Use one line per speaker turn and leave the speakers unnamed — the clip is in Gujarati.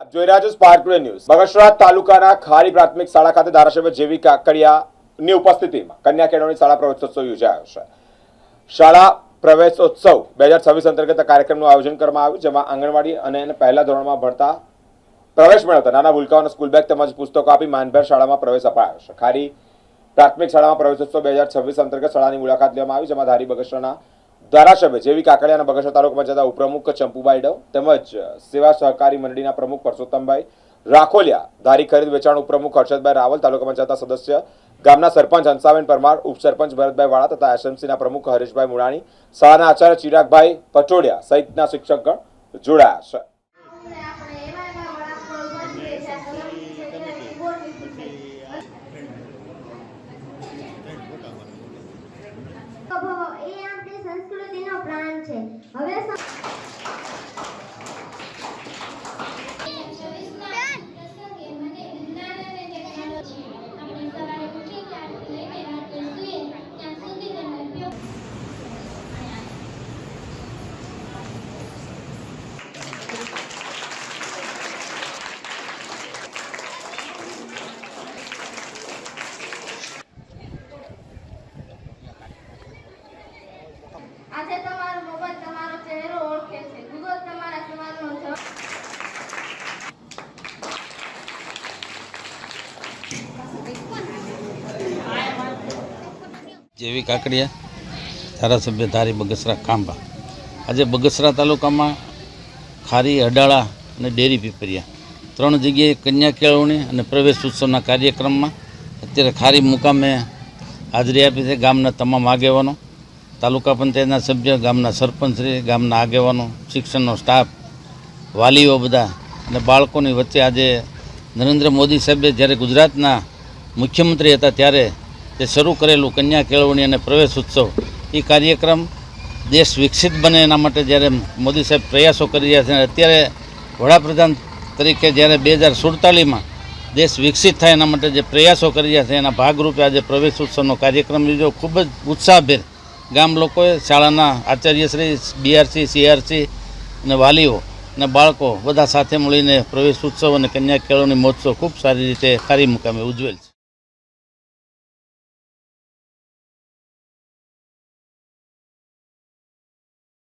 આપ જોઈ રહ્યા છો સ્પાર્ક ટુડે ન્યૂઝ। બગસરા તાલુકાના ખારી પ્રાથમિક શાળા ખાતે ધારાસભ્ય જેવી કાકડિયાની ઉપસ્થિતિમાં કન્યા કેળવણી શાળા પ્રવેશોત્સવ યોજાયો છે। શાળા પ્રવેશોત્સવ 2026 અંતર્ગત કાર્યક્રમનું આયોજન કરવામાં આવ્યું, જેમાં આંગણવાડી અને પહેલા ધોરણમાં ભણતા પ્રવેશ મેળવતા નાના ભૂલકાઓને સ્કૂલ બેગ તેમજ પુસ્તકો આપી માનભેર શાળામાં પ્રવેશ અપાયો છે। ખારી પ્રાથમિક શાળામાં પ્રવેશોત્સવ 2026 અંતર્ગત શાળાની મુલાકાત લેવામાં આવી, જેમાં ધારી બગસરાના ધારાસભ્ય જેવી કાકડિયા અને બગસરા તાલુકા પંચાયતના ઉપપ્રમુખ ચંપુભાઈ ડવ તેમજ સેવા સહકારી મંડળીના પ્રમુખ પરસોત્તમભાઈ રાખોલિયા, ધારી ખરીદ વેચાણ ઉપપ્રમુખ હર્ષદભાઈ રાવલ, તાલુકા પંચાયતના સદસ્ય ગામના સરપંચ હંસાબેન પરમાર, ઉપસરપંચ ભરતભાઈ વાળા તથા એસએમસીના પ્રમુખ હરેશભાઈ મુળાણી, શાળાના આચાર્ય ચિરાગભાઈ પટોડિયા સહિતના શિક્ષકગણ જોડાયા છે।
આજે તમારો મોબાઈલ તમારો ચહેરો ઓળખે છે, ગૂગલ તમારા સવાલનો જવાબ
જેવી કાકડિયા, ધારાસભ્ય ધારી બગસરા ખાંભા। આજે બગસરા તાલુકામાં ખારી, અડાળા અને ડેરી પીપરિયા 3 જગ્યાએ કન્યા કેળવણી અને પ્રવેશ ઉત્સવના કાર્યક્રમમાં અત્યારે ખારી મુકામે હાજરી આપી છે। ગામના તમામ આગેવાનો, તાલુકા પંચાયતના સભ્ય, ગામના સરપંચશ્રી, ગામના આગેવાનો, શિક્ષણનો સ્ટાફ, વાલીઓ બધા અને બાળકોની વચ્ચે આજે નરેન્દ્ર મોદી સાહેબે જ્યારે ગુજરાતના મુખ્યમંત્રી હતા ત્યારે તે શરૂ કરેલું કન્યા કેળવણી અને પ્રવેશ ઉત્સવ, એ કાર્યક્રમ દેશ વિકસિત બને એના માટે જ્યારે મોદી સાહેબ પ્રયાસો કરી રહ્યા છે, અત્યારે વડાપ્રધાન તરીકે જ્યારે 2047માં દેશ વિકસિત થાય એના માટે જે પ્રયાસો કરી રહ્યા છે એના ભાગરૂપે આજે પ્રવેશ ઉત્સવનો કાર્યક્રમ લીધો। ખૂબ જ ઉત્સાહભેર ગામ લોકોએ, શાળાના આચાર્યશ્રી, બીઆરસી, સીઆરસી અને વાલીઓ અને બાળકો બધા સાથે મળીને પ્રવેશ ઉત્સવ અને કન્યા કેળવણી મહોત્સવ ખૂબ સારી રીતે ખારી મુકામે ઉજવેલ છે।